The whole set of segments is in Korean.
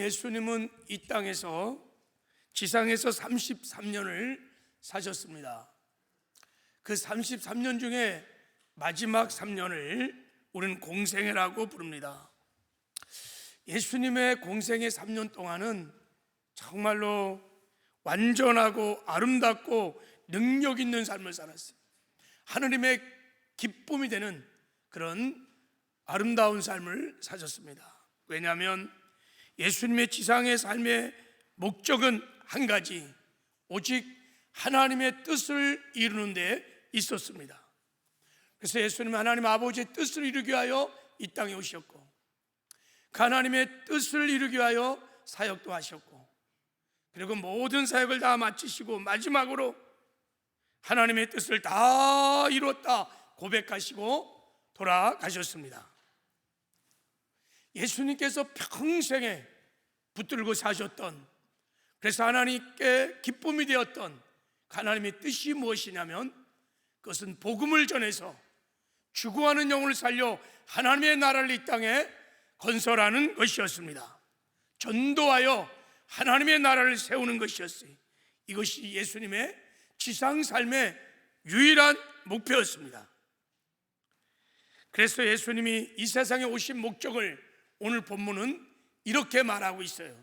예수님은 이 땅에서 지상에서 33년을 사셨습니다. 그 33년 중에 마지막 3년을 우리는 공생애라고 부릅니다. 예수님의 공생애 3년 동안은 정말로 완전하고 아름답고 능력 있는 삶을 살았어요. 하느님의 기쁨이 되는 그런 아름다운 삶을 사셨습니다. 왜냐하면 예수님의 지상의 삶의 목적은 한 가지, 오직 하나님의 뜻을 이루는 데 있었습니다. 그래서 예수님은 하나님 아버지의 뜻을 이루기 위하여 이 땅에 오셨고, 그 하나님의 뜻을 이루기 위하여 사역도 하셨고, 그리고 모든 사역을 다 마치시고 마지막으로 하나님의 뜻을 다 이뤘다 고백하시고 돌아가셨습니다. 예수님께서 평생에 붙들고 사셨던, 그래서 하나님께 기쁨이 되었던 하나님의 뜻이 무엇이냐면, 그것은 복음을 전해서 죽어가는 영혼을 살려 하나님의 나라를 이 땅에 건설하는 것이었습니다. 전도하여 하나님의 나라를 세우는 것이었어요. 이것이 예수님의 지상 삶의 유일한 목표였습니다. 그래서 예수님이 이 세상에 오신 목적을 오늘 본문은 이렇게 말하고 있어요.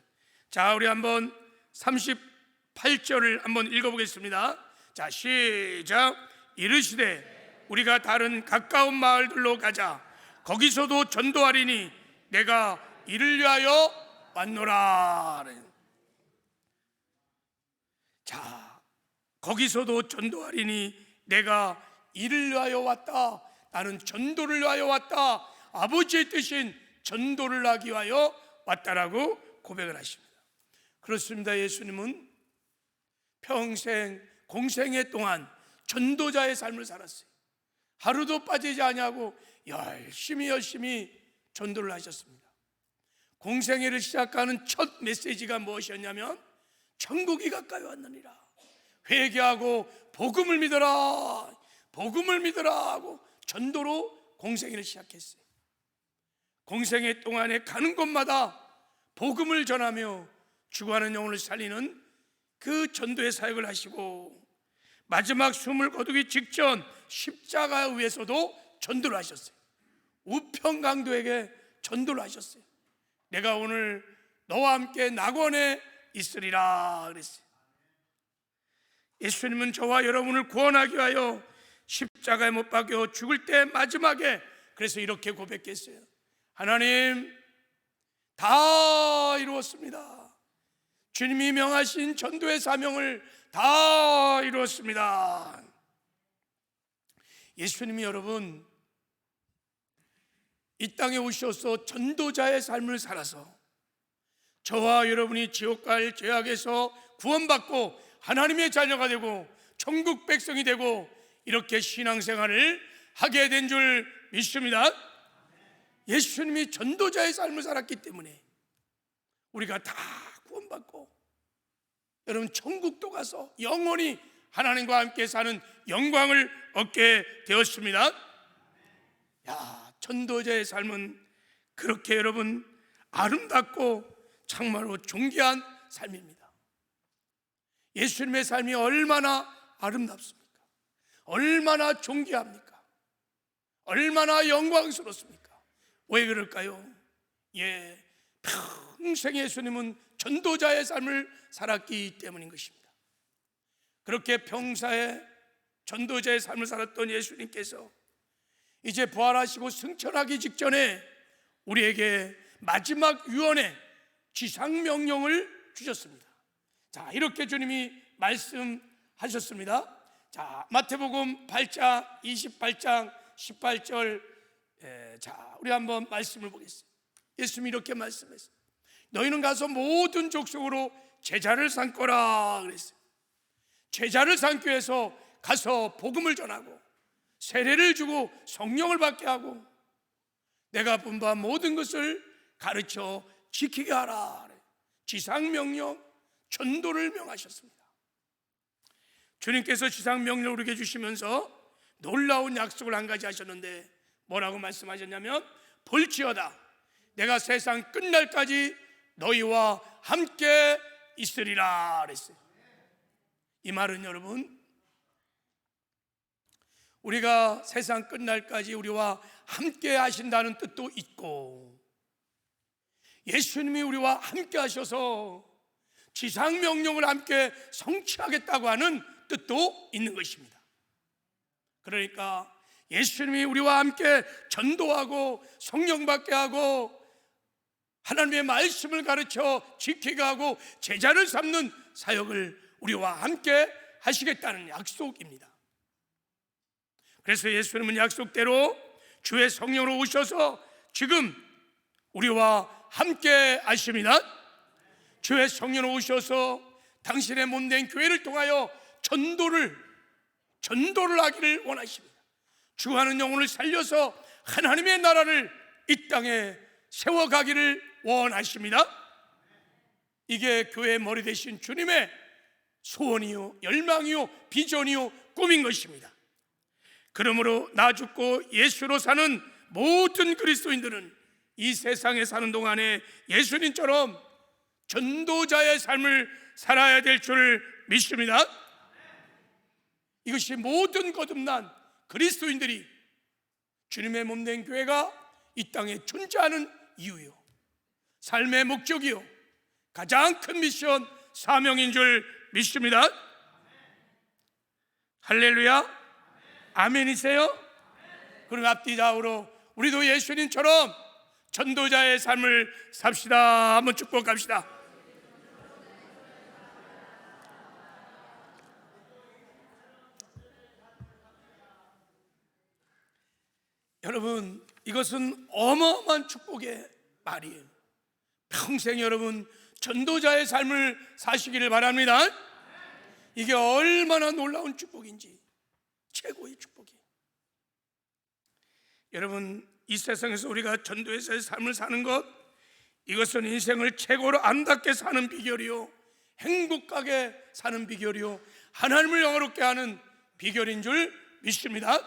자, 우리 한번 38절을 한번 읽어보겠습니다. 자, 시작. 이르시되 우리가 다른 가까운 마을들로 가자. 거기서도 전도하리니 내가 이를 위하여 왔노라. 자, 거기서도 전도하리니 내가 이를 위하여 왔다. 나는 전도를 위하여 왔다. 아버지의 뜻인 전도를 하기 위하여 왔다라고 고백을 하십니다. 그렇습니다. 예수님은 평생 공생애 동안 전도자의 삶을 살았어요. 하루도 빠지지 아니하고 열심히 전도를 하셨습니다. 공생애를 시작하는 첫 메시지가 무엇이었냐면, 천국이 가까이 왔느니라, 회개하고 복음을 믿어라, 복음을 믿어라 하고 전도로 공생애를 시작했어요. 공생애 동안에 가는 곳마다 복음을 전하며 죽어가는 영혼을 살리는 그 전도의 사역을 하시고, 마지막 숨을 거두기 직전 십자가 위에서도 전도를 하셨어요. 우평강도에게 전도를 하셨어요. 내가 오늘 너와 함께 낙원에 있으리라 그랬어요. 예수님은 저와 여러분을 구원하기 위하여 십자가에 못 박혀 죽을 때 마지막에 그래서 이렇게 고백했어요. 하나님, 다 이루었습니다. 주님이 명하신 전도의 사명을 다 이루었습니다. 예수님이 여러분 이 땅에 오셔서 전도자의 삶을 살아서 저와 여러분이 지옥 갈 죄악에서 구원받고 하나님의 자녀가 되고 천국 백성이 되고 이렇게 신앙생활을 하게 된 줄 믿습니다. 예수님이 전도자의 삶을 살았기 때문에 우리가 다 구원받고 여러분 천국도 가서 영원히 하나님과 함께 사는 영광을 얻게 되었습니다. 전도자의 삶은 그렇게 여러분 아름답고 정말로 존귀한 삶입니다. 예수님의 삶이 얼마나 아름답습니까? 얼마나 존귀합니까? 얼마나 영광스럽습니까? 왜 그럴까요? 평생 예수님은 전도자의 삶을 살았기 때문인 것입니다. 그렇게 평사에 전도자의 삶을 살았던 예수님께서 이제 부활하시고 승천하기 직전에 우리에게 마지막 유언의 지상명령을 주셨습니다. 자, 이렇게 주님이 말씀하셨습니다. 자, 마태복음 8장 28장 18절, 자, 우리 한번 말씀을 보겠습니다. 예수님이 이렇게 말씀했어요. 너희는 가서 모든 족속으로 제자를 삼거라 그랬어요. 제자를 삼기 위해서 가서 복음을 전하고 세례를 주고 성령을 받게 하고 내가 분부한 모든 것을 가르쳐 지키게 하라. 지상명령, 전도를 명하셨습니다. 주님께서 지상명령을 우리에게 주시면서 놀라운 약속을 한 가지 하셨는데 뭐라고 말씀하셨냐면, 볼지어다 내가 세상 끝날까지 너희와 함께 있으리라 그랬어요. 이 말은 여러분, 우리가 세상 끝날까지 우리와 함께 하신다는 뜻도 있고, 예수님이 우리와 함께 하셔서 지상명령을 함께 성취하겠다고 하는 뜻도 있는 것입니다. 그러니까 예수님이 우리와 함께 전도하고 성령받게 하고 하나님의 말씀을 가르쳐 지키게 하고 제자를 삼는 사역을 우리와 함께 하시겠다는 약속입니다. 그래서 예수님은 약속대로 주의 성령으로 오셔서 지금 우리와 함께 하십니다. 주의 성령으로 오셔서 당신의 몸된 교회를 통하여 전도를 하기를 원하십니다. 죽어가는 영혼을 살려서 하나님의 나라를 이 땅에 세워가기를 원하십니다. 이게 교회의 머리 되신 주님의 소원이요, 열망이요, 비전이요, 꿈인 것입니다. 그러므로 나 죽고 예수로 사는 모든 그리스도인들은 이 세상에 사는 동안에 예수님처럼 전도자의 삶을 살아야 될 줄 믿습니다. 이것이 모든 거듭난 그리스도인들이 주님의 몸된 교회가 이 땅에 존재하는 이유요, 삶의 목적이요, 가장 큰 미션, 사명인 줄 믿습니다. 할렐루야, 아멘이세요? 그럼 앞뒤 좌우로 우리도 예수님처럼 전도자의 삶을 삽시다. 한번 축복합시다. 여러분, 이것은 어마어마한 축복의 말이에요. 평생 여러분 전도자의 삶을 사시기를 바랍니다. 이게 얼마나 놀라운 축복인지, 최고의 축복이에요. 여러분, 이 세상에서 우리가 전도에서의 삶을 사는 것, 이것은 인생을 최고로 아름답게 사는 비결이요, 행복하게 사는 비결이요, 하나님을 영화롭게 하는 비결인 줄 믿습니다.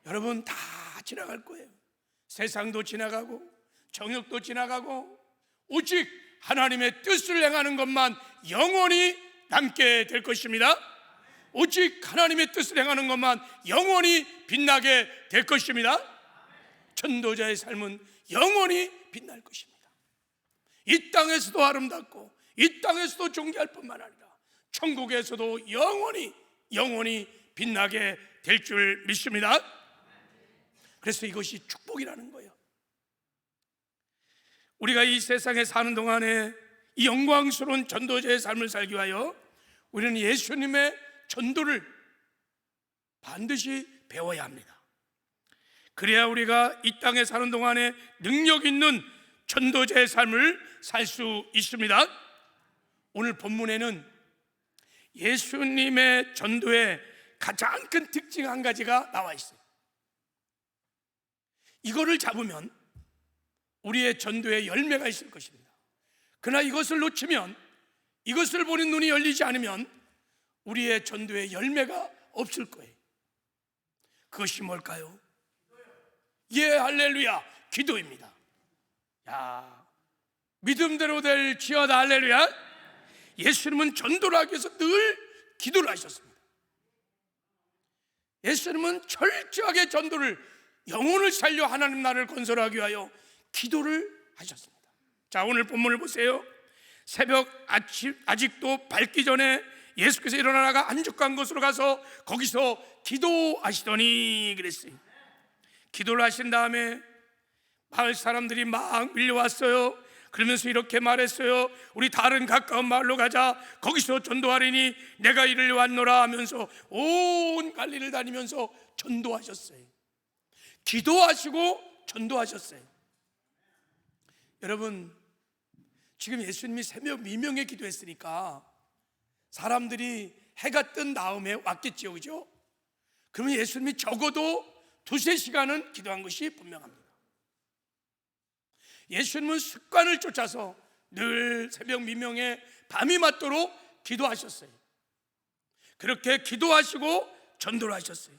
여러분, 다 지나갈 거예요. 세상도 지나가고 정욕도 지나가고 오직 하나님의 뜻을 행하는 것만 영원히 남게 될 것입니다. 오직 하나님의 뜻을 행하는 것만 영원히 빛나게 될 것입니다. 전도자의 삶은 영원히 빛날 것입니다. 이 땅에서도 아름답고 이 땅에서도 존귀할 뿐만 아니라 천국에서도 영원히 빛나게 될 줄 믿습니다. 그래서 이것이 축복이라는 거예요. 우리가 이 세상에 사는 동안에 이 영광스러운 전도자의 삶을 살기 위하여 우리는 예수님의 전도를 반드시 배워야 합니다. 그래야 우리가 이 땅에 사는 동안에 능력 있는 전도자의 삶을 살 수 있습니다. 오늘 본문에는 예수님의 전도의 가장 큰 특징 한 가지가 나와 있어요. 이거를 잡으면 우리의 전도에 열매가 있을 것입니다. 그러나 이것을 놓치면, 이것을 보는 눈이 열리지 않으면 우리의 전도에 열매가 없을 거예요. 그것이 뭘까요? 예, 할렐루야, 기도입니다. 야, 믿음대로 될지어다, 할렐루야. 예수님은 전도를 하기 위해서 늘 기도를 하셨습니다. 예수님은 철저하게 전도를, 영혼을 살려 하나님 나라를 건설하기 위하여 기도를 하셨습니다. 자, 오늘 본문을 보세요. 새벽 아직도 밝기 전에 예수께서 일어나다가 안죽한 곳으로 가서 거기서 기도하시더니 그랬어요. 기도를 하신 다음에 마을 사람들이 막 밀려왔어요. 그러면서 이렇게 말했어요. 우리 다른 가까운 마을로 가자. 거기서 전도하리니 내가 이를 왔노라 하면서 온 갈릴리를 다니면서 전도하셨어요. 기도하시고 전도하셨어요. 여러분, 지금 예수님이 새벽 미명에 기도했으니까 사람들이 해가 뜬 다음에 왔겠지요, 그죠? 그러면 예수님이 적어도 2-3시간은 기도한 것이 분명합니다. 예수님은 습관을 쫓아서 늘 새벽 미명에 밤이 맞도록 기도하셨어요. 그렇게 기도하시고 전도를 하셨어요.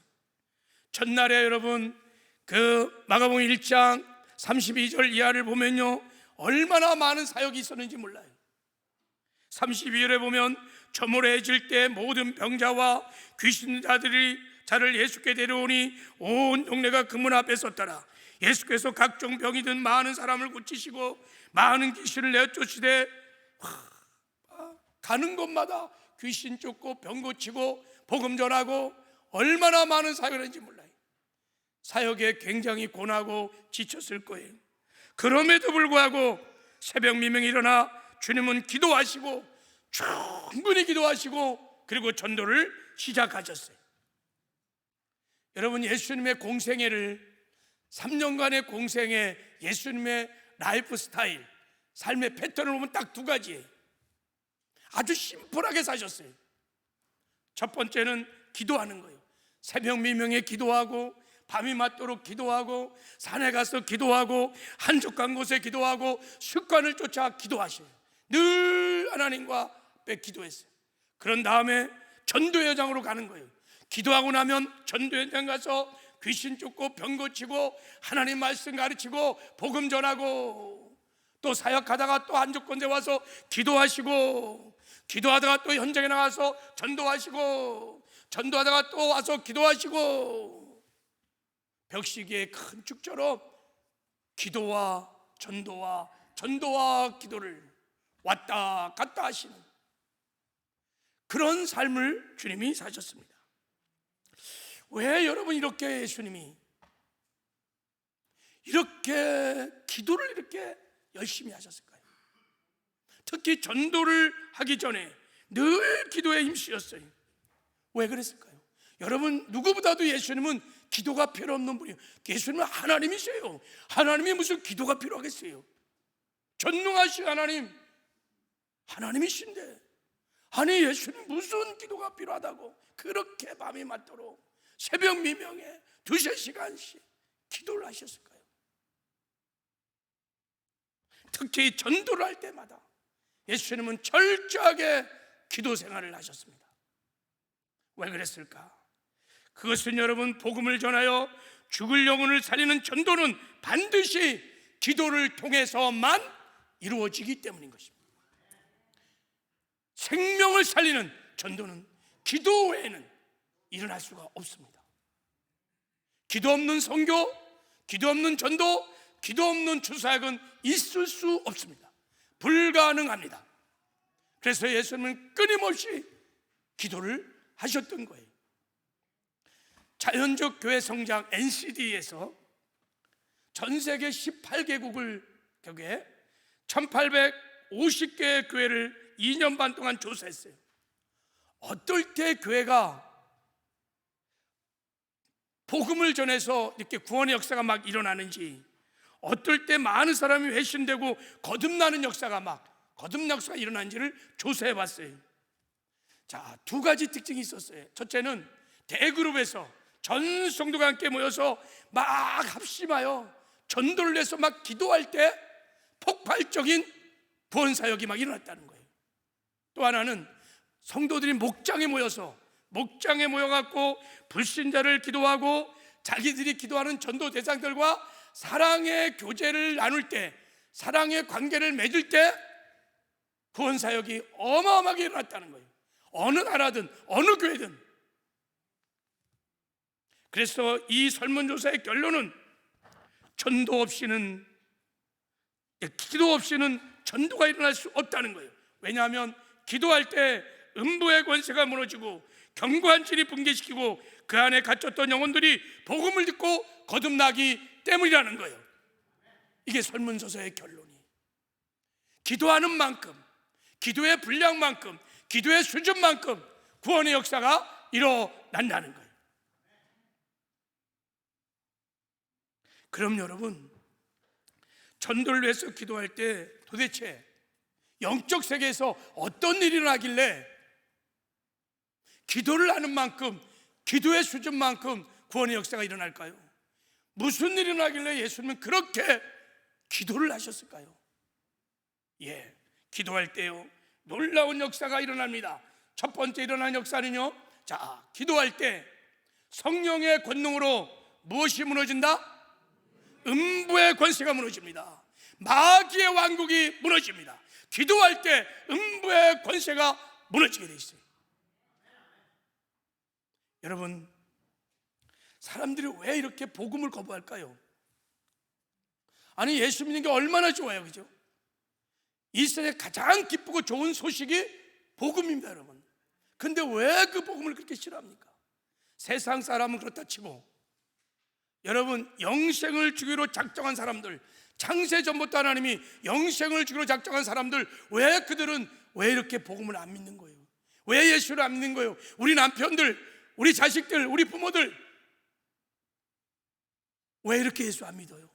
첫날에 여러분 그 마가복음 1장 32절 이하를 보면요, 얼마나 많은 사역이 있었는지 몰라요. 32절에 보면 저물해질 때 모든 병자와 귀신자들이 자를 예수께 데려오니 온 동네가 그 문 앞에 섰더라. 예수께서 각종 병이든 많은 사람을 고치시고 많은 귀신을 내쫓으시되 가는 곳마다 귀신 쫓고 병 고치고 복음 전하고 얼마나 많은 사역을 했는지 몰라요. 사역에 굉장히 고나고 지쳤을 거예요. 그럼에도 불구하고 새벽 미명에 일어나 주님은 기도하시고 충분히 기도하시고 그리고 전도를 시작하셨어요. 여러분, 예수님의 공생애를 3년간의 공생애, 예수님의 라이프 스타일, 삶의 패턴을 보면 딱 두 가지예요. 아주 심플하게 사셨어요. 첫 번째는 기도하는 거예요. 새벽 미명에 기도하고 밤이 맞도록 기도하고 산에 가서 기도하고 한적한 곳에 기도하고 습관을 쫓아 기도하셔요. 늘 하나님과 앞에 기도했어요. 그런 다음에 전도 현장으로 가는 거예요. 기도하고 나면 전도 현장 가서 귀신 쫓고 병 고치고 하나님 말씀 가르치고 복음 전하고 또 사역하다가 또 한적한 데 와서 기도하시고 기도하다가 또 현장에 나가서 전도하시고 전도하다가 또 와서 기도하시고 벽시기의 큰 축처럼 기도와 전도와 기도를 왔다 갔다 하시는 그런 삶을 주님이 사셨습니다. 왜 여러분 이렇게 예수님이 이렇게 기도를 이렇게 열심히 하셨을까요? 특히 전도를 하기 전에 늘 기도에 힘쓰셨어요. 왜 그랬을까요? 여러분, 누구보다도 예수님은 기도가 필요 없는 분이에요. 예수님은 하나님이세요. 하나님이 무슨 기도가 필요하겠어요? 전능하신 하나님이신데 아니 예수님 무슨 기도가 필요하다고 그렇게 밤이 맞도록 새벽 미명에 2-3시간씩 기도를 하셨을까요? 특히 전도를 할 때마다 예수님은 철저하게 기도 생활을 하셨습니다. 왜 그랬을까? 그것은 여러분, 복음을 전하여 죽을 영혼을 살리는 전도는 반드시 기도를 통해서만 이루어지기 때문인 것입니다. 생명을 살리는 전도는 기도 외에는 일어날 수가 없습니다. 기도 없는 선교, 기도 없는 전도, 기도 없는 주사역은 있을 수 없습니다. 불가능합니다. 그래서 예수님은 끊임없이 기도를 하셨던 거예요. 자연적 교회 성장 NCD에서 전 세계 18개국을 교회 1850개의 교회를 2년 반 동안 조사했어요. 어떨 때 교회가 복음을 전해서 이렇게 구원의 역사가 막 일어나는지, 어떨 때 많은 사람이 회심되고 거듭나는 역사가 일어나는지를 조사해 봤어요. 자, 2가지 특징이 있었어요. 첫째는 대그룹에서 전 성도가 함께 모여서 막 합심하여 전도를 해서 막 기도할 때 폭발적인 구원 사역이 막 일어났다는 거예요. 또 하나는 성도들이 목장에 모여갖고 불신자를 기도하고 자기들이 기도하는 전도 대상들과 사랑의 교제를 나눌 때, 사랑의 관계를 맺을 때 구원 사역이 어마어마하게 일어났다는 거예요. 어느 나라든 어느 교회든. 그래서 이 설문조사의 결론은 기도 없이는 전도가 일어날 수 없다는 거예요. 왜냐하면 기도할 때 음부의 권세가 무너지고 견고한 진이 붕괴시키고 그 안에 갇혔던 영혼들이 복음을 듣고 거듭나기 때문이라는 거예요. 이게 설문조사의 결론이. 기도하는 만큼, 기도의 분량만큼, 기도의 수준만큼 구원의 역사가 일어난다는 거예요. 그럼 여러분, 전도를 위해서 기도할 때 도대체 영적 세계에서 어떤 일이 일어나길래 기도를 하는 만큼, 기도의 수준만큼 구원의 역사가 일어날까요? 무슨 일이 일어나길래 예수님은 그렇게 기도를 하셨을까요? 기도할 때요, 놀라운 역사가 일어납니다. 첫 번째 일어난 역사는요, 기도할 때 성령의 권능으로 무엇이 무너진다? 음부의 권세가 무너집니다. 마귀의 왕국이 무너집니다. 기도할 때 음부의 권세가 무너지게 돼 있어요. 여러분, 사람들이 왜 이렇게 복음을 거부할까요? 아니, 예수 믿는 게 얼마나 좋아요, 그죠? 이 세상에 가장 기쁘고 좋은 소식이 복음입니다, 여러분. 근데 왜 그 복음을 그렇게 싫어합니까? 세상 사람은 그렇다 치고, 여러분, 영생을 주기로 작정한 사람들, 창세 전부터 하나님이 영생을 주기로 작정한 사람들, 왜 그들은 왜 이렇게 복음을 안 믿는 거예요? 왜 예수를 안 믿는 거예요? 우리 남편들, 우리 자식들, 우리 부모들 왜 이렇게 예수 안 믿어요?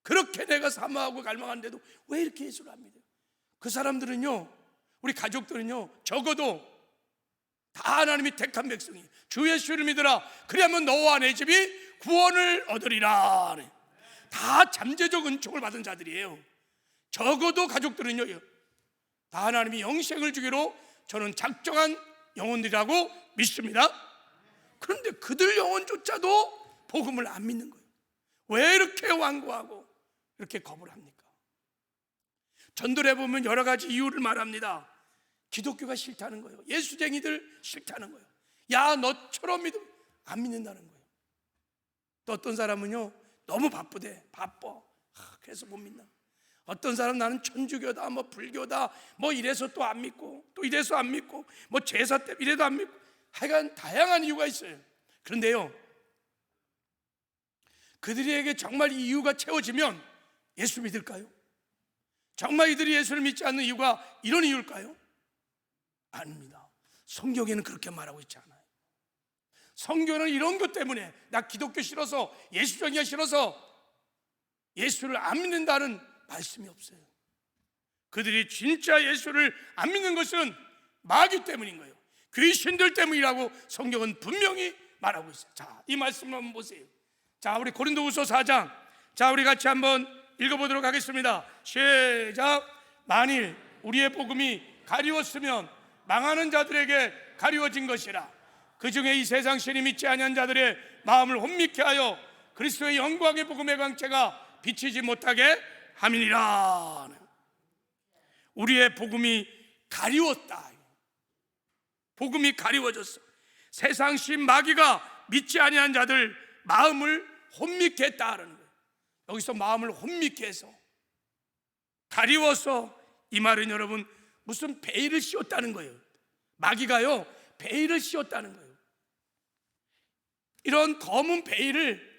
그렇게 내가 사모하고 갈망하는데도 왜 이렇게 예수를 안 믿어요? 그 사람들은요, 우리 가족들은요, 적어도 다 하나님이 택한 백성이 주 예수를 믿으라, 그리하면 너와 내 집이 구원을 얻으리라. 다 잠재적 은총을 받은 자들이에요. 적어도 가족들은요, 다 하나님이 영생을 주기로 저는 작정한 영혼들이라고 믿습니다. 그런데 그들 영혼조차도 복음을 안 믿는 거예요. 왜 이렇게 완고하고 이렇게 거부를 합니까? 전도를 해보면 여러 가지 이유를 말합니다. 기독교가 싫다는 거예요. 예수쟁이들 싫다는 거예요. 야, 너처럼 믿으면 안 믿는다는 거예요. 또 어떤 사람은요, 너무 바쁘대. 바빠. 그래서 못 믿나. 어떤 사람 나는 천주교다, 뭐 불교다, 뭐 이래서 또 안 믿고, 또 이래서 안 믿고, 뭐 제사 때 이래도 안 믿고, 하여간 다양한 이유가 있어요. 그런데요, 그들에게 정말 이 이유가 채워지면 예수 믿을까요? 정말 이들이 예수를 믿지 않는 이유가 이런 이유일까요? 아닙니다. 성경에는 그렇게 말하고 있지 않아요. 성경은 이런 것 때문에, 나 기독교 싫어서, 예수정의가 싫어서 예수를 안 믿는다는 말씀이 없어요. 그들이 진짜 예수를 안 믿는 것은 마귀 때문인 거예요. 귀신들 때문이라고 성경은 분명히 말하고 있어요. 자, 이 말씀을 한번 보세요. 자, 우리 고린도후서 4장, 자, 우리 같이 한번 읽어보도록 하겠습니다. 시작. 만일 우리의 복음이 가리웠으면 망하는 자들에게 가리워진 것이라. 그 중에 이 세상 신이 믿지 아니한 자들의 마음을 혼미케 하여 그리스도의 영광의 복음의 광채가 비치지 못하게 함이니라. 우리의 복음이 가리웠다. 복음이 가리워졌어. 세상 신 마귀가 믿지 아니한 자들 마음을 혼미케 했다는 거예요. 여기서 마음을 혼미케 해서, 가리워서, 이 말은 여러분 무슨 베일을 씌웠다는 거예요. 마귀가요, 베일을 씌웠다는 거예요. 이런 검은 베일을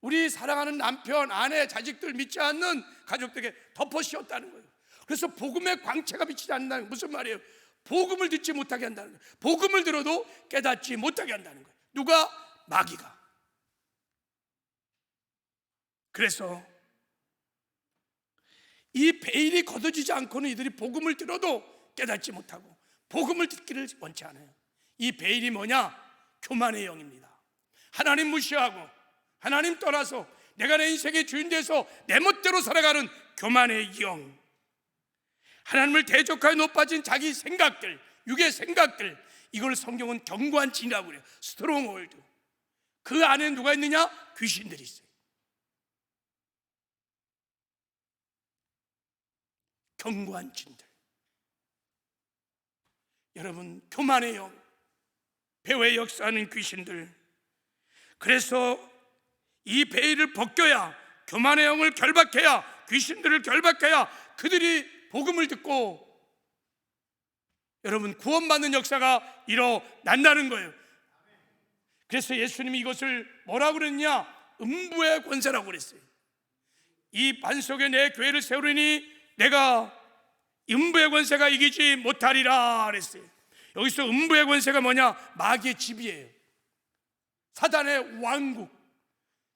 우리 사랑하는 남편, 아내, 자식들, 믿지 않는 가족들에게 덮어 씌웠다는 거예요. 그래서 복음의 광채가 비치지 않는다는, 무슨 말이에요? 복음을 듣지 못하게 한다는 거예요. 복음을 들어도 깨닫지 못하게 한다는 거예요. 누가? 마귀가. 그래서 이 베일이 걷어지지 않고는 이들이 복음을 들어도 깨닫지 못하고 복음을 듣기를 원치 않아요. 이 베일이 뭐냐? 교만의 영입니다. 하나님 무시하고 하나님 떠나서 내가 내 인생의 주인 돼서 내 멋대로 살아가는 교만의 영, 하나님을 대적하여 높아진 자기 생각들, 육의 생각들, 이걸 성경은 견고한 진이라고 그래요. 스트롱홀드. 그 안에 누가 있느냐? 귀신들이 있어요. 견고한 진들. 여러분, 교만의 영, 배후에 역사하는 귀신들. 그래서 이 베일을 벗겨야, 교만의 영을 결박해야, 귀신들을 결박해야 그들이 복음을 듣고 여러분 구원받는 역사가 일어난다는 거예요. 그래서 예수님이 이것을 뭐라고 그랬냐? 음부의 권세라고 그랬어요. 이 반석에 내 교회를 세우리니 내가 음부의 권세가 이기지 못하리라 그랬어요. 여기서 음부의 권세가 뭐냐? 마귀의 집이에요. 사단의 왕국,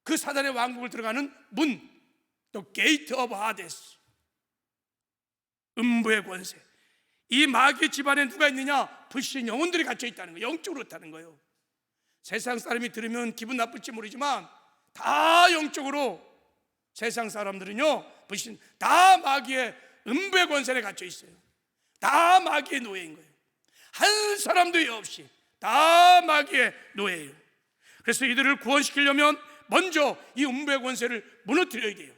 그 사단의 왕국을 들어가는 문, The Gate of Hades. 음부의 권세. 이 마귀 집안에 누가 있느냐? 불신 영혼들이 갇혀 있다는 거예요. 영적으로 그렇다는 거예요. 세상 사람이 들으면 기분 나쁠지 모르지만 다 영적으로, 세상 사람들은요, 불신, 다 마귀의 음부의 권세에 갇혀 있어요. 다 마귀의 노예인 거예요. 한 사람도 없이 다 마귀의 노예예요. 그래서 이들을 구원시키려면 먼저 이 음부의 권세를 무너뜨려야 돼요.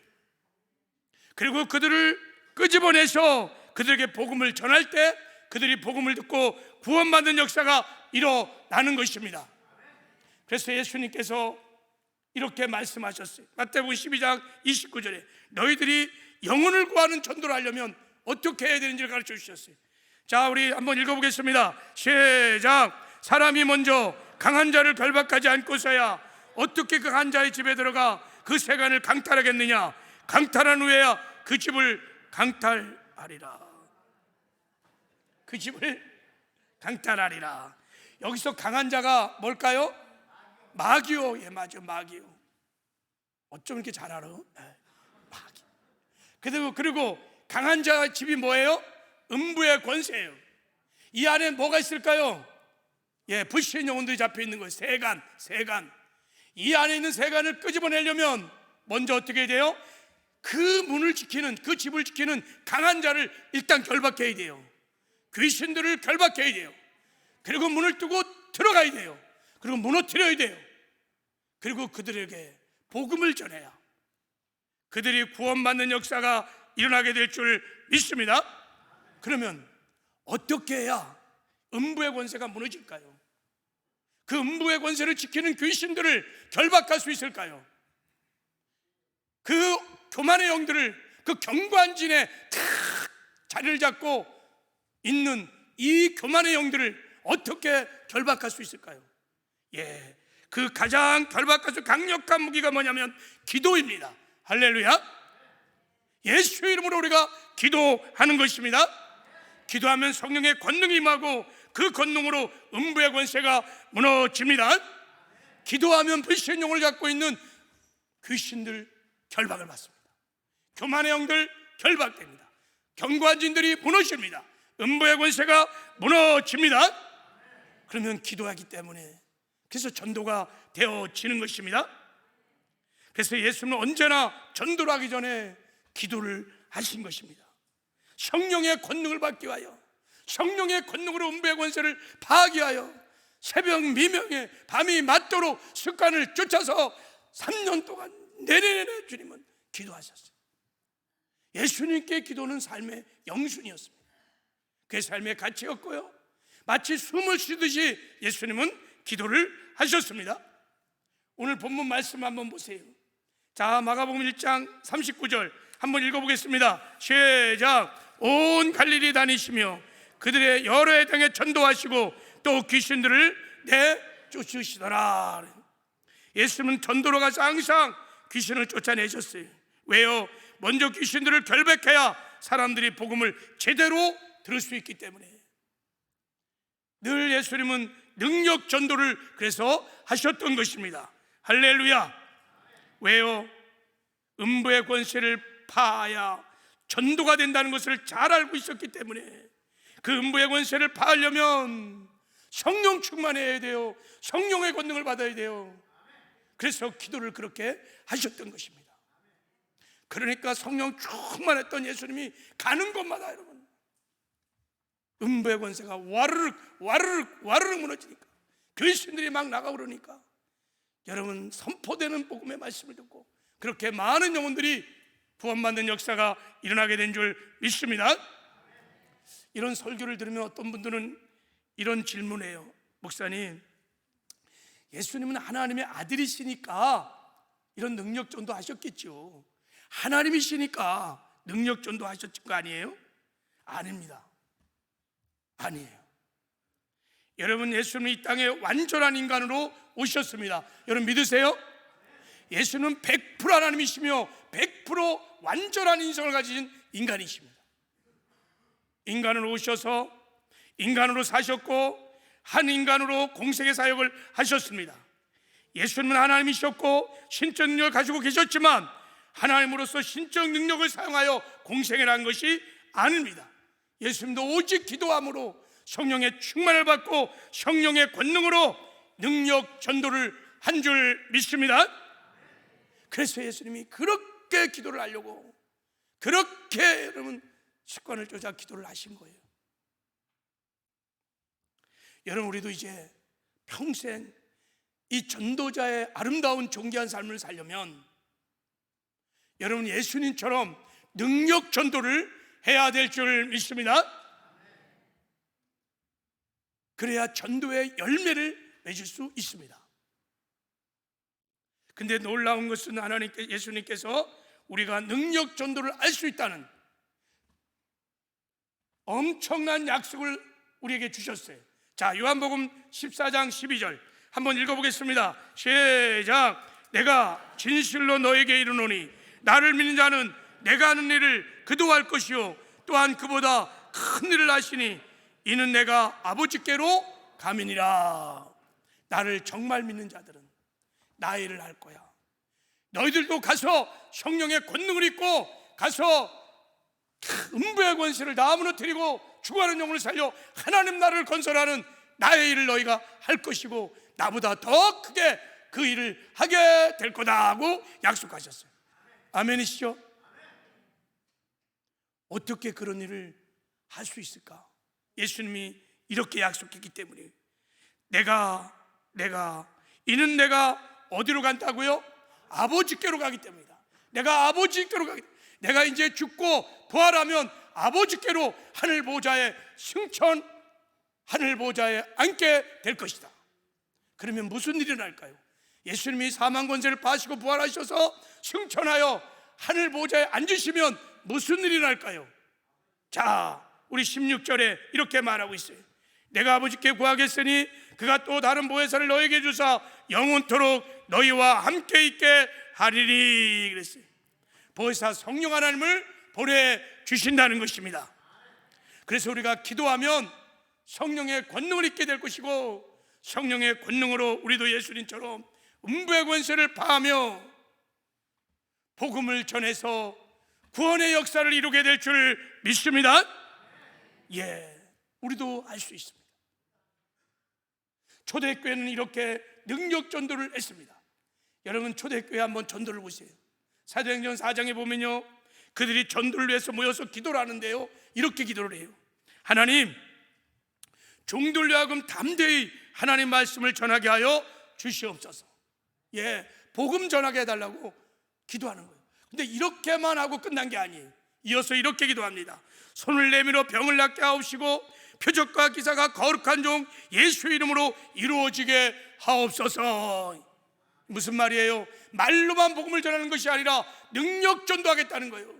그리고 그들을 끄집어내서 그들에게 복음을 전할 때 그들이 복음을 듣고 구원받는 역사가 일어나는 것입니다. 그래서 예수님께서 이렇게 말씀하셨어요. 마태복음 12장 29절에 너희들이 영혼을 구하는 전도를 하려면 어떻게 해야 되는지를 가르쳐 주셨어요. 자, 우리 한번 읽어보겠습니다. 시작. 사람이 먼저 강한 자를 결박하지 않고서야 어떻게 그 강한 자의 집에 들어가 그 세간을 강탈하겠느냐. 강탈한 후에야 그 집을 강탈하리라. 그 집을 강탈하리라. 여기서 강한 자가 뭘까요? 마귀요. 예, 맞아, 마귀요. 어쩜 이렇게 잘 알아? 마귀. 그리고 강한 자의 집이 뭐예요? 음부의 권세예요. 이 안에 뭐가 있을까요? 예, 불신 영혼들이 잡혀 있는 거예요. 세간. 이 안에 있는 세간을 끄집어내려면 먼저 어떻게 해야 돼요? 그 문을 지키는, 그 집을 지키는 강한 자를 일단 결박해야 돼요. 귀신들을 결박해야 돼요. 그리고 문을 뚫고 들어가야 돼요. 그리고 무너뜨려야 돼요. 그리고 그들에게 복음을 전해야 그들이 구원받는 역사가 일어나게 될 줄 믿습니다. 그러면 어떻게 해야 음부의 권세가 무너질까요? 그 음부의 권세를 지키는 귀신들을 결박할 수 있을까요? 그 교만의 영들을 그 경관진에 탁 자리를 잡고 있는 이 교만의 영들을 어떻게 결박할 수 있을까요? 예, 그 가장 결박할 수 강력한 무기가 뭐냐면 기도입니다. 할렐루야. 예수 이름으로 우리가 기도하는 것입니다. 기도하면 성령의 권능이 임하고 그 권능으로 음부의 권세가 무너집니다. 기도하면 불신 영을 갖고 있는 귀신들 결박을 받습니다. 교만의 영들 결박됩니다. 경관진들이 무너집니다. 음부의 권세가 무너집니다. 그러면 기도하기 때문에 그래서 전도가 되어지는 것입니다. 그래서 예수님은 언제나 전도를 하기 전에 기도를 하신 것입니다. 성령의 권능을 받기 위하여, 성령의 권능으로 음부의 권세를 파하기하여 새벽 미명에 밤이 맞도록 습관을 쫓아서 3년 동안 내내내 주님은 기도하셨어요. 예수님께 기도는 삶의 영순이었습니다. 그 삶의 가치였고요, 마치 숨을 쉬듯이 예수님은 기도를 하셨습니다. 오늘 본문 말씀 한번 보세요. 자, 마가복음 1장 39절 한번 읽어보겠습니다. 시작. 온 갈릴리 다니시며 그들의 여러 회당에 전도하시고 또 귀신들을 내쫓으시더라. 예수님은 전도로 가서 항상 귀신을 쫓아내셨어요. 왜요? 먼저 귀신들을 결백해야 사람들이 복음을 제대로 들을 수 있기 때문에. 늘 예수님은 능력 전도를 그래서 하셨던 것입니다. 할렐루야. 왜요? 음부의 권세를 파야 전도가 된다는 것을 잘 알고 있었기 때문에. 그 음부의 권세를 파하려면 성령 충만해야 돼요. 성령의 권능을 받아야 돼요. 그래서 기도를 그렇게 하셨던 것입니다. 그러니까 성령 충만했던 예수님이 가는 곳마다 여러분 음부의 권세가 와르륵 무너지니까, 귀신들이 막 나가고 그러니까 여러분 선포되는 복음의 말씀을 듣고 그렇게 많은 영혼들이 구원받는 역사가 일어나게 된 줄 믿습니다. 이런 설교를 들으면 어떤 분들은 이런 질문해요. 목사님, 예수님은 하나님의 아들이시니까 이런 능력 전도 하셨겠죠. 하나님이시니까 능력 전도 하셨을 거 아니에요? 아닙니다. 아니에요. 여러분, 예수님은 이 땅에 완전한 인간으로 오셨습니다. 여러분 믿으세요? 예수는 100% 하나님이시며 100% 완전한 인성을 가진 인간이십니다. 인간으로 오셔서 인간으로 사셨고 한 인간으로 공생의 사역을 하셨습니다. 예수님은 하나님이셨고 신적 능력을 가지고 계셨지만 하나님으로서 신적 능력을 사용하여 공생을 한 것이 아닙니다. 예수님도 오직 기도함으로 성령의 충만을 받고 성령의 권능으로 능력 전도를 한 줄 믿습니다. 그래서 예수님이 그렇게 기도를 하려고 그렇게 여러분 습관을 쫓아 기도를 하신 거예요. 여러분, 우리도 이제 평생 이 전도자의 아름다운 존귀한 삶을 살려면 여러분 예수님처럼 능력 전도를 해야 될 줄 믿습니다. 그래야 전도의 열매를 맺을 수 있습니다. 근데 놀라운 것은 예수님께서 우리가 능력 전도를 알 수 있다는 엄청난 약속을 우리에게 주셨어요. 자, 요한복음 14장 12절 한번 읽어보겠습니다. 시작. 내가 진실로 너에게 이르노니 나를 믿는 자는 내가 하는 일을 그도 할 것이요 또한 그보다 큰 일을 하시니 이는 내가 아버지께로 감이니라. 나를 정말 믿는 자들은 나의 일을 할 거야. 너희들도 가서 성령의 권능을 입고 가서 음부의 권세를 다 무너뜨리고 죽어가는 영혼을 살려 하나님 나라를 건설하는 나의 일을 너희가 할 것이고 나보다 더 크게 그 일을 하게 될 거다 하고 약속하셨어요. 아멘이시죠? 어떻게 그런 일을 할 수 있을까? 예수님이 이렇게 약속했기 때문에 이는 내가 어디로 간다고요? 아버지께로 가기 때문이다. 내가 아버지께로 가기 때문에 내가 이제 죽고 부활하면 아버지께로 하늘 보좌에 승천, 하늘 보좌에 앉게 될 것이다. 그러면 무슨 일이 날까요? 예수님이 사망 권세를 파시고 부활하셔서 승천하여 하늘 보좌에 앉으시면 무슨 일이 날까요? 자, 우리 16절에 이렇게 말하고 있어요. 내가 아버지께 구하겠으니 그가 또 다른 보혜사를 너에게 주사 영원토록 너희와 함께 있게 하리니 그랬어요. 보혜사 성령 하나님을 보내주신다는 것입니다. 그래서 우리가 기도하면 성령의 권능을 입게 될 것이고 성령의 권능으로 우리도 예수님처럼 음부의 권세를 파하며 복음을 전해서 구원의 역사를 이루게 될 줄 믿습니다. 예, 우리도 알 수 있습니다. 초대교회는 이렇게 능력 전도를 했습니다. 여러분 초대교회 한번 전도를 보세요. 사도행전 4장에 보면요, 그들이 전도를 위해서 모여서 기도를 하는데요, 이렇게 기도를 해요. 하나님, 종들로 하여금 담대히 하나님 말씀을 전하게 하여 주시옵소서. 예, 복음 전하게 해달라고 기도하는 거예요. 근데 이렇게만 하고 끝난 게 아니에요. 이어서 이렇게 기도합니다. 손을 내밀어 병을 낫게 하옵시고 표적과 기사가 거룩한 종 예수 이름으로 이루어지게 하옵소서. 무슨 말이에요? 말로만 복음을 전하는 것이 아니라 능력 전도하겠다는 거예요.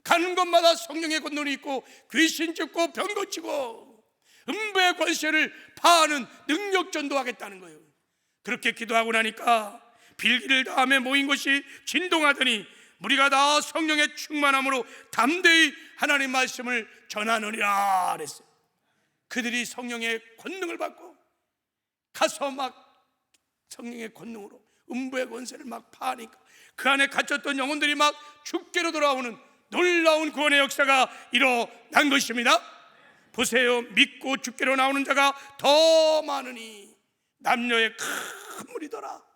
가는 곳마다 성령의 권능이 있고 귀신 쫓고 병 고치고 음부의 권세를 파하는 능력 전도하겠다는 거예요. 그렇게 기도하고 나니까 빌기를 다음에 모인 것이 진동하더니 무리가 다 성령의 충만함으로 담대히 하나님 말씀을 전하느니라 그랬어요. 그들이 성령의 권능을 받고 가서 막 성령의 권능으로 음부의 권세를 막 파하니까 그 안에 갇혔던 영혼들이 막 죽게로 돌아오는 놀라운 구원의 역사가 일어난 것입니다. 보세요, 믿고 죽게로 나오는 자가 더 많으니 남녀의 큰 무리더라.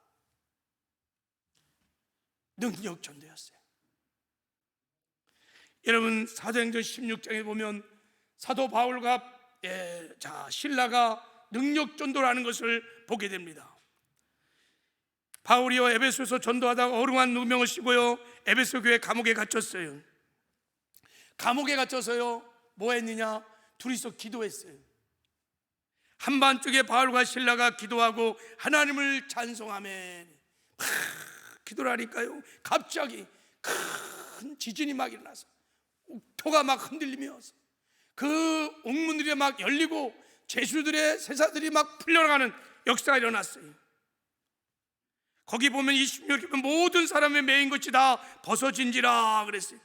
능력 전도였어요. 여러분 사도행전 16장에 보면 사도 바울과 신라가 능력 전도를 하는 것을 보게 됩니다. 바울이요 에베소에서 전도하다가 어루한 누명을 씌고요 에베소 교회 감옥에 갇혔어요. 감옥에 갇혀서요 뭐 했느냐? 둘이서 기도했어요. 한밤중에 바울과 신라가 기도하고 하나님을 찬송하며 기도를 하니까요 갑자기 큰 지진이 막 일어나서 옥토가 막 흔들리며 그 옥문들이 막 열리고 죄수들의 세사들이 막 풀려나가는 역사가 일어났어요. 거기 보면 26절 모든 사람의 매인 것이 다 벗어진지라 그랬어요.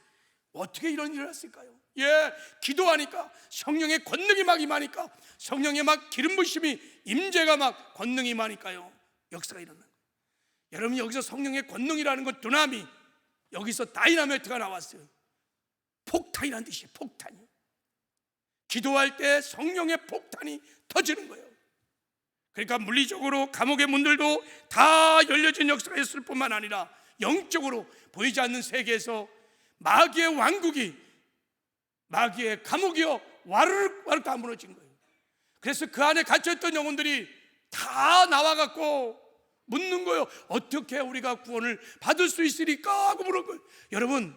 어떻게 이런 일을 했을까요? 예, 기도하니까 성령의 권능이 막 임하니까 성령의 막 기름 부심이 임재가 막 권능이 임하니까요 역사가 일어나는 거예요. 여러분 여기서 성령의 권능이라는 건 두나미, 여기서 다이나마이트가 나왔어요. 폭탄이라는 뜻이에요. 폭탄이. 기도할 때 성령의 폭탄이 터지는 거예요. 그러니까 물리적으로 감옥의 문들도 다 열려진 역사가 있을 뿐만 아니라 영적으로 보이지 않는 세계에서 마귀의 왕국이, 마귀의 감옥이요 와르륵 다 무너진 거예요. 그래서 그 안에 갇혀있던 영혼들이 다 나와갖고 묻는 거예요. 어떻게 우리가 구원을 받을 수 있으리까 하고 물은 거예요. 여러분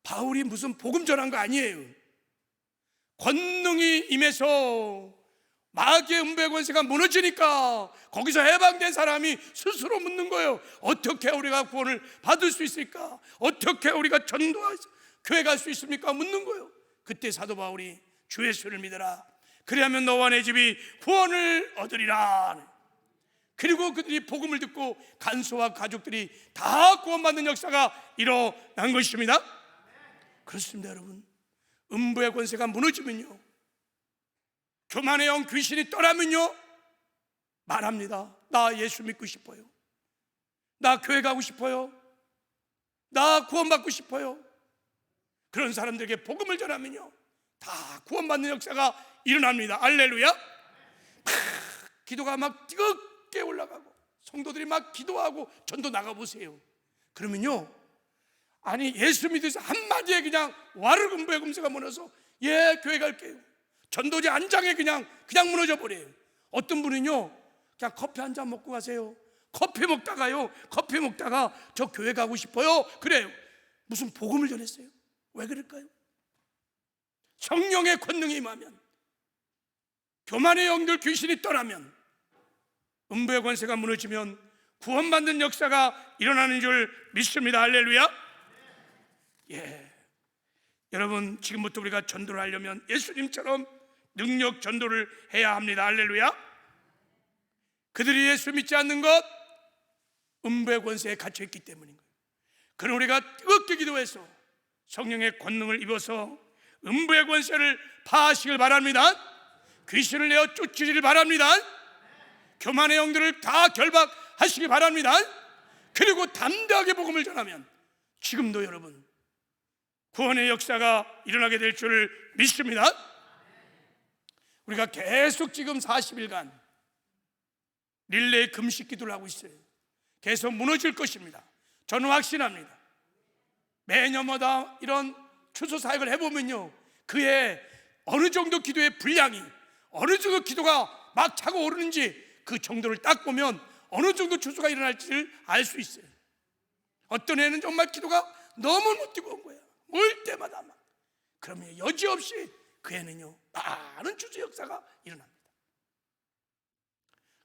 바울이 무슨 복음 전한 거 아니에요. 권능이 임해서 마귀의 음부의 권세가 무너지니까 거기서 해방된 사람이 스스로 묻는 거예요. 어떻게 우리가 구원을 받을 수 있을까? 어떻게 우리가 전도해서 교회 갈 수 있습니까? 묻는 거예요. 그때 사도 바울이 주 예수를 믿어라. 그리하면 너와 내 집이 구원을 얻으리라. 그리고 그들이 복음을 듣고 간소와 가족들이 다 구원받는 역사가 일어난 것입니다. 그렇습니다, 여러분. 음부의 권세가 무너지면요, 교만의 영 귀신이 떠나면요, 말합니다. 나 예수 믿고 싶어요. 나 교회 가고 싶어요. 나 구원받고 싶어요. 그런 사람들에게 복음을 전하면요, 다 구원받는 역사가 일어납니다. 할렐루야. 기도가 막 뜨겁게 올라가고 성도들이 막 기도하고 전도 나가보세요. 그러면요, 아니 예수 믿어서 한마디에 그냥 와르르 음부의 금세가 무너서 예 교회 갈게요. 전도지 한 장에 그냥 무너져 버려요. 어떤 분은요, 그냥 커피 한 잔 먹고 가세요. 커피 먹다가 저 교회 가고 싶어요. 그래요. 무슨 복음을 전했어요? 왜 그럴까요? 성령의 권능이 임하면, 교만의 영들 귀신이 떠나면, 음부의 권세가 무너지면 구원받는 역사가 일어나는 줄 믿습니다. 할렐루야. 예, 여러분, 지금부터 우리가 전도를 하려면 예수님처럼 능력 전도를 해야 합니다. 할렐루야. 그들이 예수 믿지 않는 것, 음부의 권세에 갇혀있기 때문인 거예요. 그럼 우리가 뜨겁게 기도해서 성령의 권능을 입어서 음부의 권세를 파하시길 바랍니다. 귀신을 내어 쫓으시길 바랍니다. 교만의 영들을 다 결박하시기 바랍니다. 그리고 담대하게 복음을 전하면 지금도 여러분 구원의 역사가 일어나게 될 줄 믿습니다. 우리가 계속 지금 40일간 릴레이 금식 기도를 하고 있어요. 계속 무너질 것입니다. 저는 확신합니다. 매년마다 이런 추수 사역을 해보면요, 그의 어느 정도 기도의 분량이, 어느 정도 기도가 막 차고 오르는지 그 정도를 딱 보면 어느 정도 추수가 일어날지를 알 수 있어요. 어떤 애는 정말 기도가 너무 뜨거운 거야. 올 때마다 막. 그러면 여지없이 그 애는요, 많은 추수 역사가 일어납니다.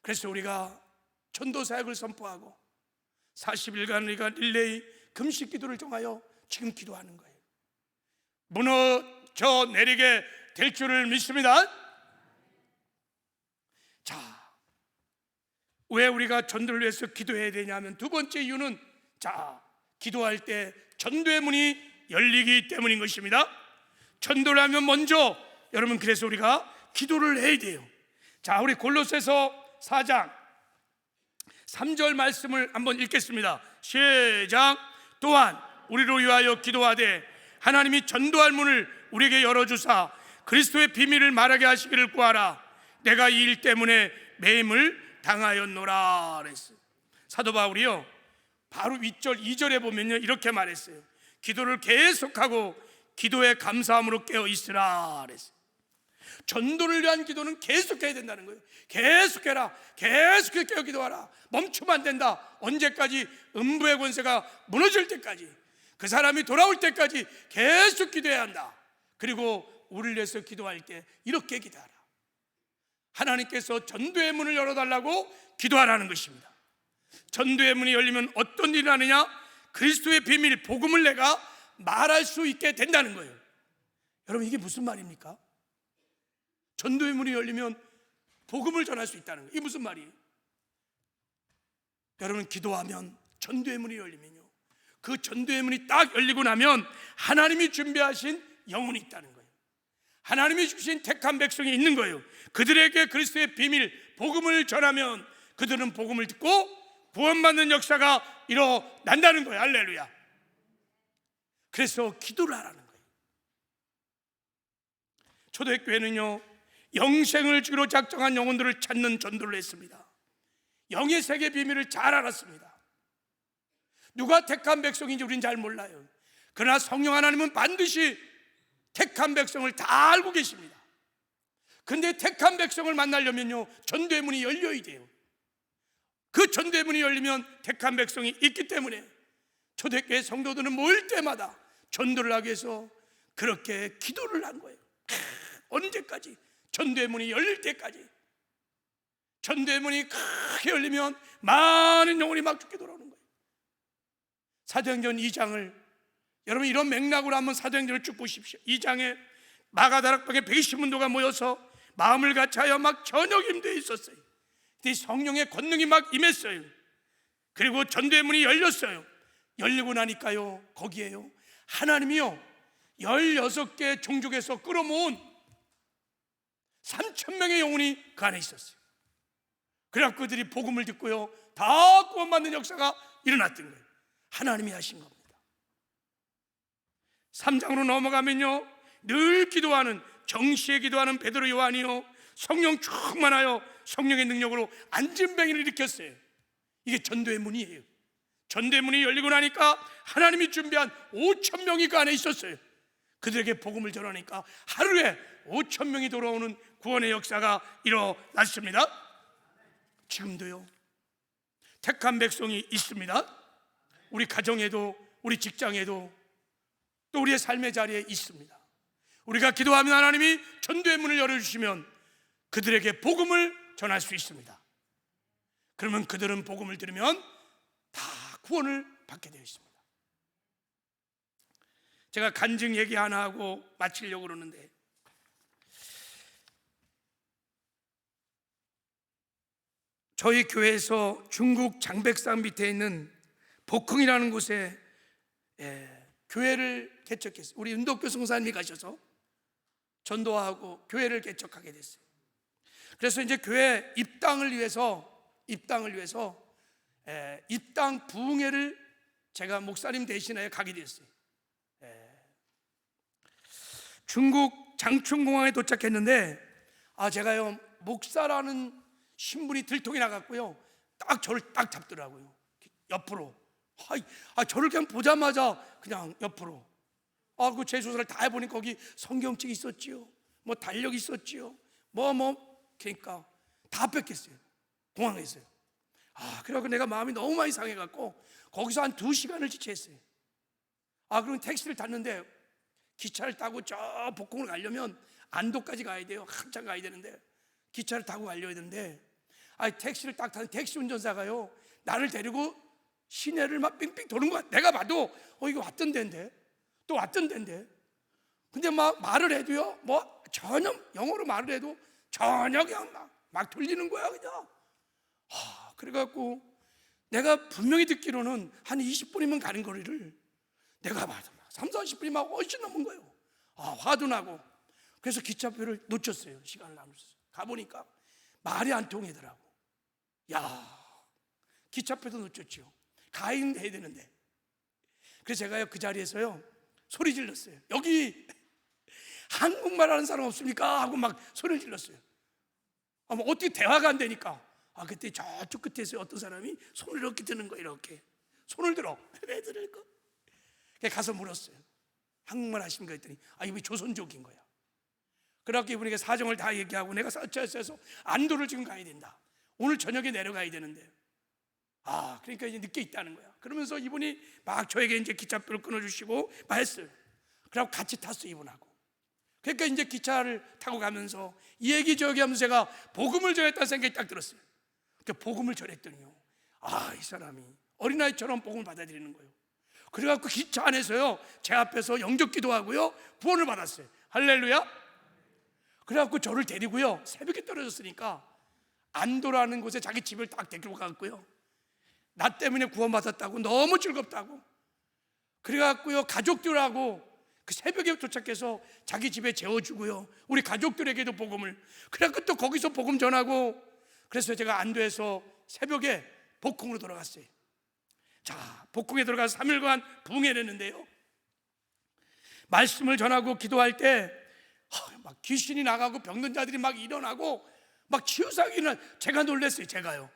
그래서 우리가 전도 사역을 선포하고 40일간 우리가 릴레이 금식 기도를 통하여 지금 기도하는 거예요. 무너져 내리게 될 줄을 믿습니다. 자, 왜 우리가 전도를 위해서 기도해야 되냐면, 두 번째 이유는, 자, 기도할 때 전도의 문이 열리기 때문인 것입니다. 전도를 하면 먼저 여러분, 그래서 우리가 기도를 해야 돼요. 자, 우리 골로새서 4장 3절 말씀을 한번 읽겠습니다. 시작. 또한 우리로 위하여 기도하되 하나님이 전도할 문을 우리에게 열어주사 그리스도의 비밀을 말하게 하시기를 구하라. 내가 이 일 때문에 매임을 당하였노라 그랬어요. 사도 바울이요, 바로 윗절 2절에 보면요, 이렇게 말했어요. 기도를 계속하고 기도에 감사함으로 깨어 있으라 그랬어요. 전도를 위한 기도는 계속해야 된다는 거예요. 계속해라. 계속해 깨어 기도하라. 멈추면 안 된다. 언제까지? 음부의 권세가 무너질 때까지, 그 사람이 돌아올 때까지 계속 기도해야 한다. 그리고 우리를 위해서 기도할 때 이렇게 기도하라. 하나님께서 전도의 문을 열어달라고 기도하라는 것입니다. 전도의 문이 열리면 어떤 일이 하느냐? 그리스도의 비밀, 복음을 내가 말할 수 있게 된다는 거예요. 여러분, 이게 무슨 말입니까? 전도의 문이 열리면 복음을 전할 수 있다는 거예요. 이게 무슨 말이에요? 여러분, 기도하면 전도의 문이 열리면요, 그 전도의 문이 딱 열리고 나면 하나님이 준비하신 영혼이 있다는 거예요. 하나님이 주신 택한 백성이 있는 거예요. 그들에게 그리스도의 비밀, 복음을 전하면 그들은 복음을 듣고 구원받는 역사가 일어난다는 거예요. 할렐루야. 그래서 기도를 하라는 거예요. 초대교회는요, 영생을 주기로 작정한 영혼들을 찾는 전도를 했습니다. 영의 세계 비밀을 잘 알았습니다. 누가 택한 백성인지 우린 잘 몰라요. 그러나 성령 하나님은 반드시 택한 백성을 다 알고 계십니다. 근데 택한 백성을 만나려면요, 전도의 문이 열려야 돼요. 그 전도의 문이 열리면 택한 백성이 있기 때문에 초대교회 성도들은 모일 때마다 전도를 하기 위해서 그렇게 기도를 한 거예요. 언제까지? 전도의 문이 열릴 때까지. 전도의 문이 크게 열리면 많은 영혼이 막 죽게 돌아오는 거예요. 사도행전 2장을 여러분 이런 맥락으로 한번 사도행전을 쭉 보십시오. 2장에 마가다락방에 120문도가 모여서 마음을 같이하여 막 저녁 임대에 있었어요. 성령의 권능이 막 임했어요. 그리고 전도의 문이 열렸어요. 열리고 나니까요, 거기에요 하나님이요 16개 종족에서 끌어모은 3,000명의 영혼이 그 안에 있었어요. 그래서 그들이 복음을 듣고요 다 구원받는 역사가 일어났던 거예요. 하나님이 하신 겁니다. 3장으로 넘어가면요, 늘 기도하는, 정시에 기도하는 베드로 요한이요 성령 충만하여 성령의 능력으로 안진뱅이를 일으켰어요. 이게 전도의 문이에요. 전도의 문이 열리고 나니까 하나님이 준비한 5,000명이 그 안에 있었어요. 그들에게 복음을 전하니까 하루에 5,000명이 돌아오는 구원의 역사가 일어났습니다. 지금도요 택한 백성이 있습니다. 우리 가정에도, 우리 직장에도, 또 우리의 삶의 자리에 있습니다. 우리가 기도하면 하나님이 전도의 문을 열어주시면 그들에게 복음을 전할 수 있습니다. 그러면 그들은 복음을 들으면 다 구원을 받게 되어 있습니다. 제가 간증 얘기 하나 하고 마치려고 그러는데, 저희 교회에서 중국 장백산 밑에 있는 복흥이라는 곳에 교회를 개척했어요. 우리 윤덕교 성사님이 가셔서 전도하고 교회를 개척하게 됐어요. 그래서 이제 교회 입당을 위해서 입당 부흥회를 제가 목사님 대신하여 가게 됐어요. 중국 장춘공항에 도착했는데 제가요 목사라는 신분이 들통이 나갔고요, 딱 저를 딱 잡더라고요. 옆으로. 저를 그냥 보자마자 그냥 옆으로. 그 제조사를 다 해보니 거기 성경책 있었지요, 뭐 달력 있었지요, 그러니까 다 뺏겼어요. 공항에서요. 그래갖고 내가 마음이 너무 많이 상해갖고 거기서 한 2시간을 지체했어요. 그럼 택시를 탔는데 기차를 타고 저 복공을 가려면 안도까지 가야 돼요. 한참 가야 되는데 기차를 타고 가려야 되는데 택시를 딱 타는 택시 운전사가요 나를 데리고 시내를 막 빙빙 도는 거야. 내가 봐도 이거 왔던 데인데, 또 왔던 데인데, 근데 막 말을 해도요 전혀 영어로 말을 해도 전혀 그냥 막 돌리는 거야 그냥. 그래갖고 내가 분명히 듣기로는 한 20분이면 가는 거리를 내가 봐도 막 30-40분이 막 훨씬 넘은 거예요. 화도 나고. 그래서 기차표를 놓쳤어요. 시간을 안 놓쳤어요. 가보니까 말이 안 통하더라고. 기차표도 놓쳤죠. 가인해야 되는데. 그래서 제가요 그 자리에서요 소리 질렀어요. 여기 한국말 하는 사람 없습니까? 하고 막 소리를 질렀어요. 어떻게 대화가 안 되니까. 그때 저쪽 끝에서 어떤 사람이 손을 이렇게 드는 거예요. 이렇게 손을 들어. 왜 들을 거? 가서 물었어요. 한국말 하십니까? 했더니 이분이 조선족인 거야. 그래갖고 이분에게 사정을 다 얘기하고 내가 어째서 안도를 지금 가야 된다. 오늘 저녁에 내려가야 되는데. 그러니까 이제 늦게 있다는 거야. 그러면서 이분이 막 저에게 이제 기차표를 끊어주시고 말했어요. 그래갖고 같이 탔어요, 이분하고. 그러니까 이제 기차를 타고 가면서 이 얘기 저기 하면서 제가 복음을 전했다는 생각이 딱 들었어요. 그러니까 복음을 전했더니요, 이 사람이 어린아이처럼 복음을 받아들이는 거예요. 그래갖고 기차 안에서요 제 앞에서 영접 기도하고요 구원을 받았어요. 할렐루야. 그래갖고 저를 데리고요 새벽에 떨어졌으니까 안도라는 곳에 자기 집을 딱 데리고 갔고요, 나 때문에 구원받았다고 너무 즐겁다고. 그래갖고요 가족들하고 그 새벽에 도착해서 자기 집에 재워주고요, 우리 가족들에게도 복음을. 그래갖고 또 거기서 복음 전하고. 그래서 제가 안도에서 새벽에 복흥으로 돌아갔어요. 자, 복흥에 들어가서 3일간 부흥회를 했는데요, 말씀을 전하고 기도할 때 막 귀신이 나가고 병든 자들이 막 일어나고 막 치유사기는 제가 놀랐어요. 제가요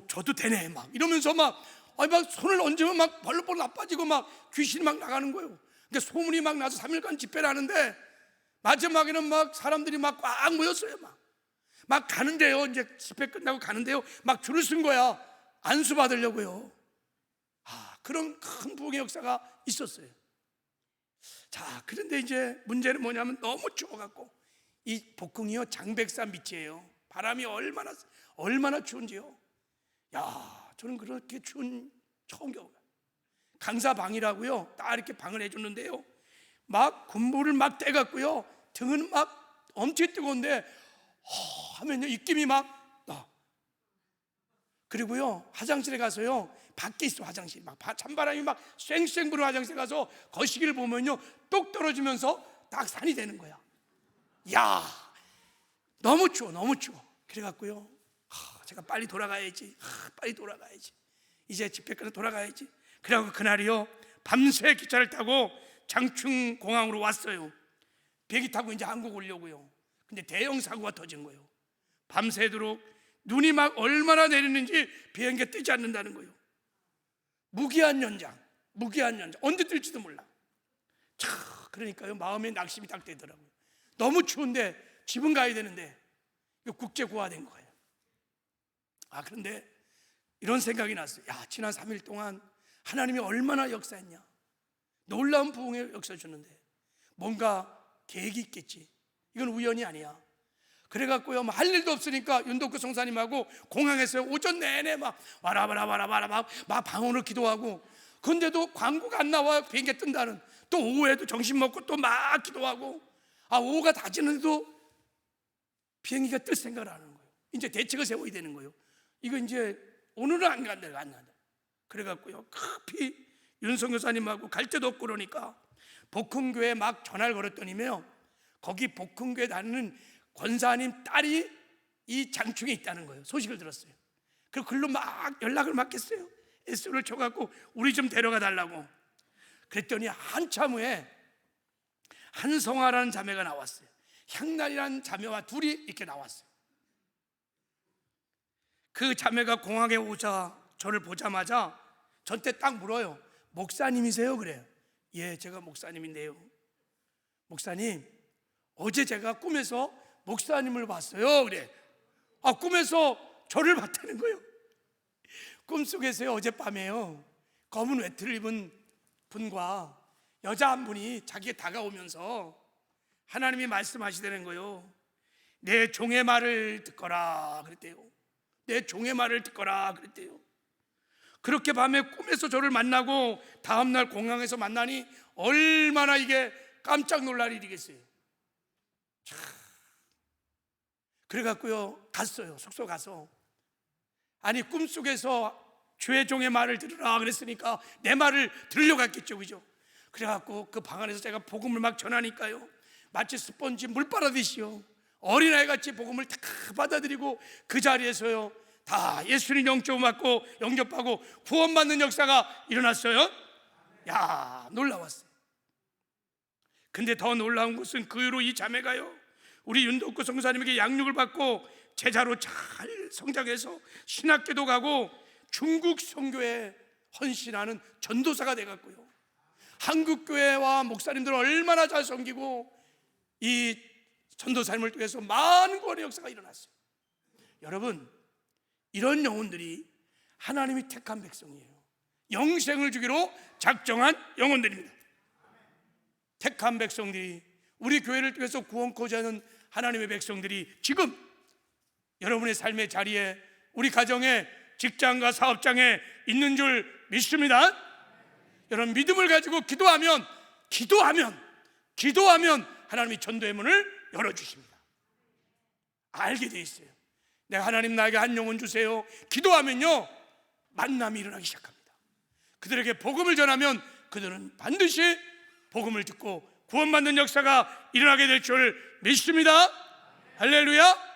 저도 되네 막 이러면서 막 손을 얹으면 막 벌럭벌럭 나빠지고 막 귀신이 막 나가는 거예요. 그러니까 소문이 막 나서 3일간 집회를 하는데 마지막에는 막 사람들이 막 꽉 모였어요. 막 가는데요, 이제 집회 끝나고 가는데요 막 줄을 쓴 거야, 안수 받으려고요. 그런 큰 부흥의 역사가 있었어요. 자, 그런데 이제 문제는 뭐냐면 너무 추워갖고, 이 복흥이요 장백산 밑이에요. 바람이 얼마나 추운지요. 야, 저는 그렇게 추운 처음 겪어요. 강사방이라고요, 딱 이렇게 방을 해줬는데요, 막 군부를 막 떼갖고요, 등은 막 엄청 뜨거운데 하면요 입김이 막 나. 그리고요 화장실에 가서요, 밖에 있어 화장실, 막 찬바람이 막 쌩쌩 부는 화장실에 가서 거시기를 보면요 똑 떨어지면서 딱 산이 되는 거야. 야, 너무 추워, 너무 추워. 그래갖고요, 제가 빨리 돌아가야지, 빨리 돌아가야지, 이제 집회 끝에 돌아가야지. 그래갖고 그날이요 밤새 기차를 타고 장충공항으로 왔어요. 비행기 타고 이제 한국 오려고요. 근데 대형 사고가 터진 거예요. 밤새도록 눈이 막 얼마나 내리는지 비행기가 뜨지 않는다는 거예요. 무기한 연장, 언제 뜰지도 몰라. 참, 그러니까요 마음에 낙심이 딱 되더라고요. 너무 추운데 집은 가야 되는데 국제 고아된 거예요. 그런데 이런 생각이 났어요. 야, 지난 3일 동안 하나님이 얼마나 역사했냐, 놀라운 부흥의 역사 주는데 뭔가 계획이 있겠지, 이건 우연이 아니야. 그래갖고요 할 일도 없으니까 윤덕구 성사님하고 공항에서 오전 내내 막 와라 막 방언을 기도하고, 그런데도 광고가 안 나와. 비행기 뜬다는. 또 오후에도 점심 먹고 또 막 기도하고, 오후가 다 지는데도 비행기가 뜰 생각을 안 하는 거예요. 이제 대책을 세워야 되는 거예요. 이거 이제 오늘은 안 간다. 그래갖고요 급히 윤성 교사님하고 갈 데도 없고 그러니까 복흥교회에 막 전화를 걸었더니요, 거기 복흥교회 다니는 권사님 딸이 이 장충에 있다는 거예요. 소식을 들었어요. 그리고 글로 막 연락을 맡겼어요. SO를 쳐갖고 우리 좀 데려가 달라고. 그랬더니 한참 후에 한성화라는 자매가 나왔어요. 향날이라는 자매와 둘이 이렇게 나왔어요. 그 자매가 공항에 오자 저를 보자마자 저한테 딱 물어요. 목사님이세요? 그래요. 예, 제가 목사님인데요. 목사님, 어제 제가 꿈에서 목사님을 봤어요. 그래. 꿈에서 저를 봤다는 거예요. 꿈속에서요, 어젯밤에요, 검은 외투를 입은 분과 여자 한 분이 자기에게 다가오면서 하나님이 말씀하시다는 거예요. 내 종의 말을 듣거라 그랬대요. 내 종의 말을 듣거라 그랬대요. 그렇게 밤에 꿈에서 저를 만나고 다음날 공항에서 만나니 얼마나 이게 깜짝 놀랄 일이겠어요. 그래갖고요 갔어요. 숙소 가서, 아니 꿈속에서 주의 종의 말을 들으라 그랬으니까 내 말을 들으려 갔겠죠, 그죠? 그래갖고 그 방 안에서 제가 복음을 막 전하니까요, 마치 스펀지 물 빨아듯이요 어린아이 같이 복음을 다 받아들이고 그 자리에서요 다 예수님 영접하고 구원받는 역사가 일어났어요. 야, 놀라웠어요. 근데 더 놀라운 것은 그 이후로 이 자매가요 우리 윤덕구 성사님에게 양육을 받고 제자로 잘 성장해서 신학교도 가고 중국 선교에 헌신하는 전도사가 돼갔고요, 한국교회와 목사님들을 얼마나 잘 섬기고 이 전도사님을 통해서 많은 구원의 역사가 일어났어요. 여러분, 이런 영혼들이 하나님이 택한 백성이에요. 영생을 주기로 작정한 영혼들입니다. 택한 백성들이, 우리 교회를 통해서 구원코자 하는 하나님의 백성들이 지금 여러분의 삶의 자리에, 우리 가정에, 직장과 사업장에 있는 줄 믿습니다. 여러분, 믿음을 가지고 기도하면 하나님이 전도의 문을 열어주십니다. 알게 돼 있어요. 내가 하나님 나에게 한 영혼 주세요. 기도하면요 만남이 일어나기 시작합니다. 그들에게 복음을 전하면 그들은 반드시 복음을 듣고 구원받는 역사가 일어나게 될 줄 믿습니다. 할렐루야.